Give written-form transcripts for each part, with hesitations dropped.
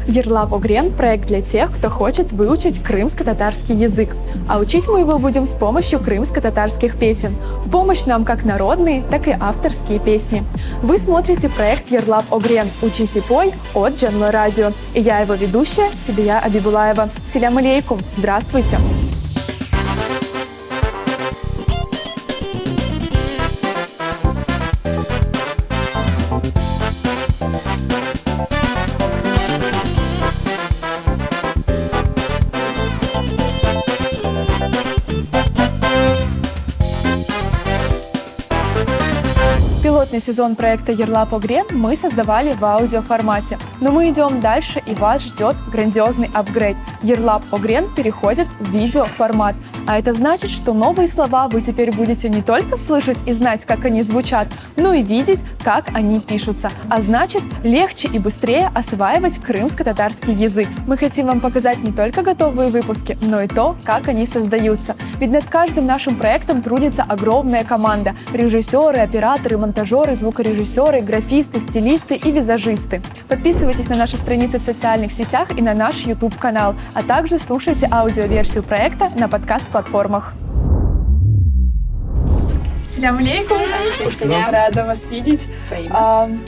Ерлап Огрен – проект для тех, кто хочет выучить крымско-татарский язык. А учить мы его будем с помощью крымско-татарских песен. В помощь нам как народные, так и авторские песни. Вы смотрите проект Ерлап Огрен «Учись и пой» от Джанло Радио. И я его ведущая Сибия Абибулаева. Селям алейкум! Здравствуйте! Пилотный сезон проекта Ерлап Огрен мы создавали в аудиоформате. Но мы идем дальше, и вас ждет грандиозный апгрейд. Ерлап Огрен переходит в видеоформат. А это значит, что новые слова вы теперь будете не только слышать и знать, как они звучат, но и видеть, как они пишутся. А значит, легче и быстрее осваивать крымско-татарский язык. Мы хотим вам показать не только готовые выпуски, но и то, как они создаются. Ведь над каждым нашим проектом трудится огромная команда. Режиссеры, операторы, монтажеры, звукорежиссеры, графисты, стилисты и визажисты. Подписывайтесь на наши страницы в социальных сетях и на наш YouTube-канал, а также слушайте аудиоверсию проекта на подкаст-платформах. Селям алейкум! Рада вас видеть.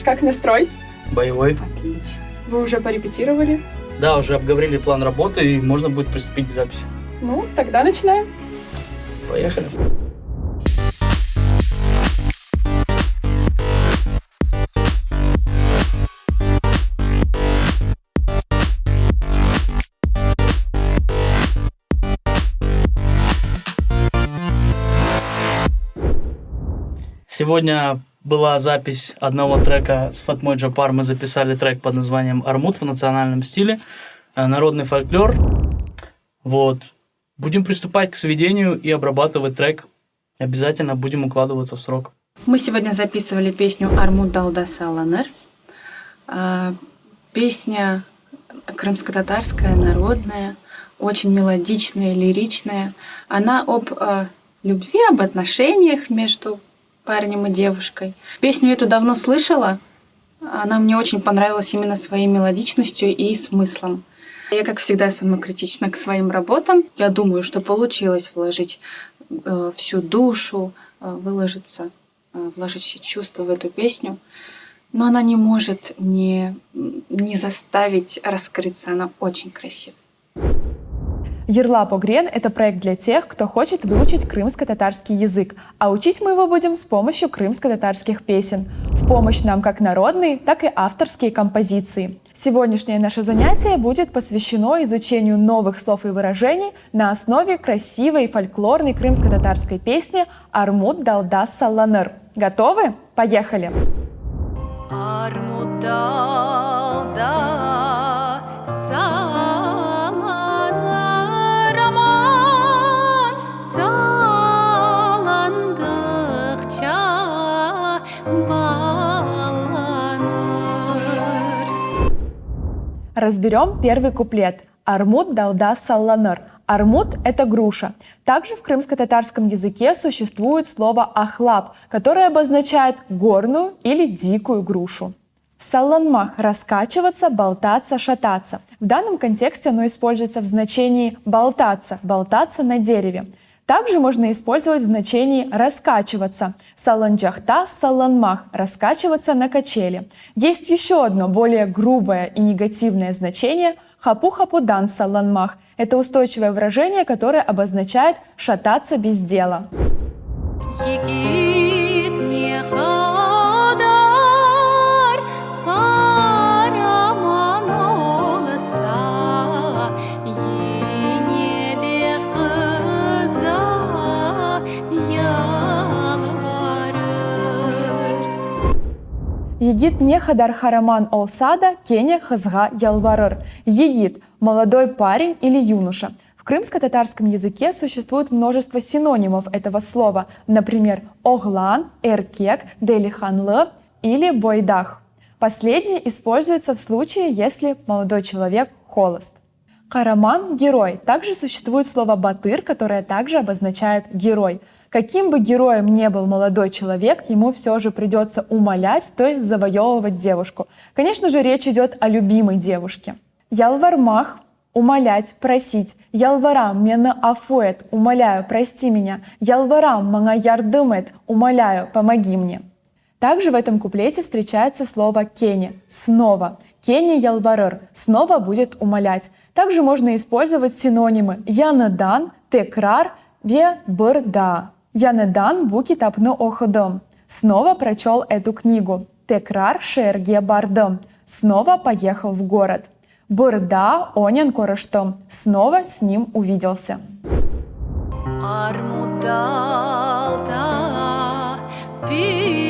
Как настрой? Боевой. Отлично. Вы уже порепетировали? Да, уже обговорили план работы, и можно будет приступить к записи. Ну, тогда начинаем. Поехали. Сегодня была запись одного трека с Фатмой Джапар. Мы записали трек под названием «Армуд» в национальном стиле, народный фольклор. Вот. Будем приступать к сведению и обрабатывать трек. Обязательно будем укладываться в срок. Мы сегодня записывали песню «Армуд далда саланыр». Песня крымско-татарская, народная, очень мелодичная, лиричная. Она об любви, об отношениях между парнем и девушкой. Песню эту давно слышала. Она мне очень понравилась именно своей мелодичностью и смыслом. Я, как всегда, самокритична к своим работам. Я думаю, что получилось вложить всю душу, выложиться, вложить все чувства в эту песню. Но она не может не заставить раскрыться. Она очень красивая. Ерлап Огрен – это проект для тех, кто хочет выучить крымско-татарский язык, а учить мы его будем с помощью крымско-татарских песен. В помощь нам как народные, так и авторские композиции. Сегодняшнее наше занятие будет посвящено изучению новых слов и выражений на основе красивой фольклорной крымско-татарской песни «Армуд далда саланыр». Готовы? Поехали! Армуд далда саланыр. Разберем первый куплет. «Армуд далда салланыр». Армуд – это груша. Также в крымско-татарском языке существует слово «ахлап», которое обозначает горную или дикую грушу. Салланмах – раскачиваться, болтаться, шататься. В данном контексте оно используется в значении болтаться на дереве. Также можно использовать в значении «раскачиваться». Саланджахта, саланмах – раскачиваться на качели. Есть еще одно более грубое и негативное значение – хапу-хапудан саланмах. Это устойчивое выражение, которое обозначает «шататься без дела». Егит не хадар хараман олсада, кене хазга ялварыр. Егит – молодой парень или юноша. В крымско-татарском языке существует множество синонимов этого слова, например, оглан, эркек, делиханлы или бойдах. Последнее используется в случае, если молодой человек холост. Караман – герой. Также существует слово батыр, которое также обозначает герой. Каким бы героем ни был молодой человек, ему все же придется умолять, то есть завоевывать девушку. Конечно же, речь идет о любимой девушке. Ялвармах – умолять, просить. Ялварам мені афует – умоляю, прости меня. Ялварам мага ярдымет – умоляю, помоги мне. Также в этом куплете встречается слово «кене» – снова. «Кене ялварыр» – снова будет умолять. Также можно использовать синонимы «яныдан», «текрар», «ве бырда». «Яныдан бу китапны оқыдым». Снова прочел эту книгу. «Текрар шерге бардым». Снова поехал в город. «Бырда онен корыштым». Снова с ним увиделся. Армудалда пишерми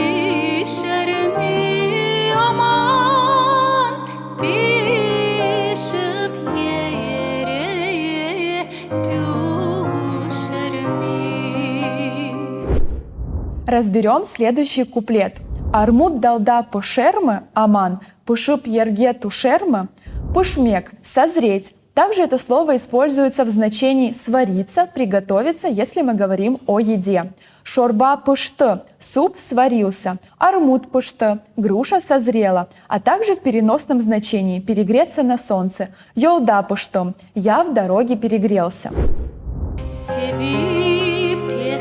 аман, пишіп ере тюшерми. Разберем следующий куплет. Армуд далда пышермы, аман, пышып ерге тушермы, пышмек, созреть. Также это слово используется в значении свариться, приготовиться, если мы говорим о еде. Шорба пышты, суп сварился. Армуд пышты, груша созрела. А также в переносном значении перегреться на солнце. Йолда пышты, я в дороге перегрелся. Sevip de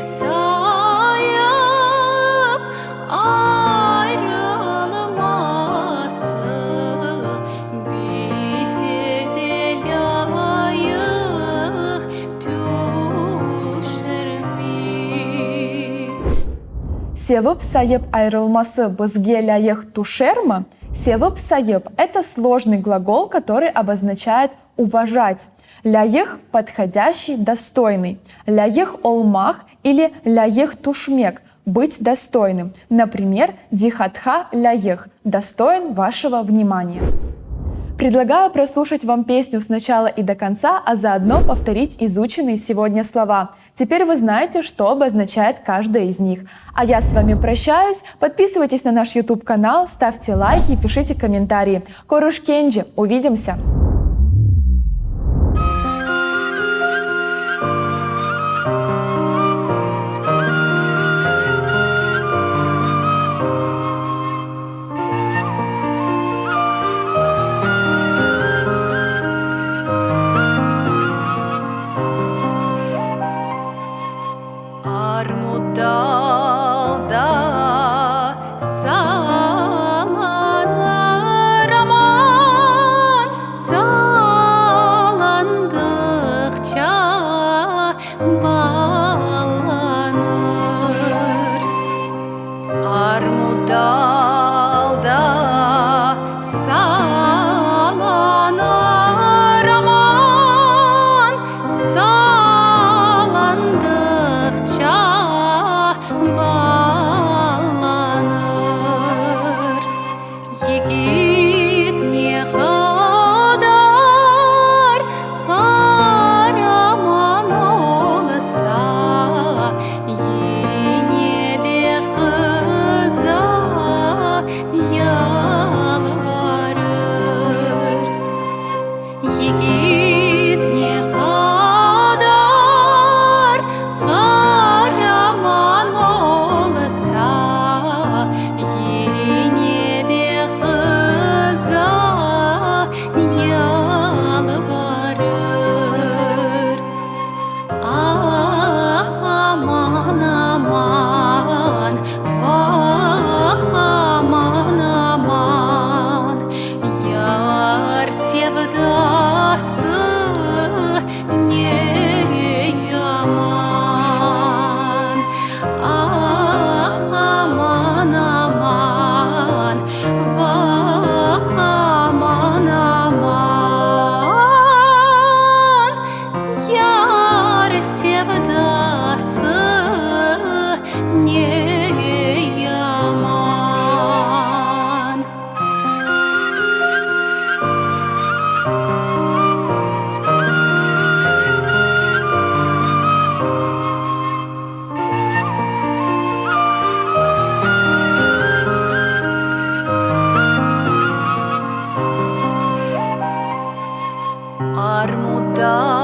sayıp ayrılması bize de layık düşer mi? Севып сайып айрылмасы бізге лайық тушермы. Севып сайып – это сложный глагол, который обозначает уважать. Ляих – подходящий, достойный. Ляих олмах или ляих тушмек – быть достойным. Например, дихатха ляих – достоин вашего внимания. Предлагаю прослушать вам песню сначала и до конца, а заодно повторить изученные сегодня слова. Теперь вы знаете, что обозначает каждая из них. А я с вами прощаюсь. Подписывайтесь на наш YouTube-канал, ставьте лайки и пишите комментарии. Коруш Кенджи. Увидимся! Armudalda sallanır aman, sallandıkça ballanır. Armudalda sallanır aman, sallandıkça bağlanır. Yiğit ne kadar kahraman olsa, yine de kıza yalvarır. Yiğit ne kadar kahraman olsa, yine de kıza yalvarır. Ah aman aman, vah aman aman, yar sevdası ne yaman. Ah aman aman, vah aman aman, yar sevdası ne yaman. Armudalda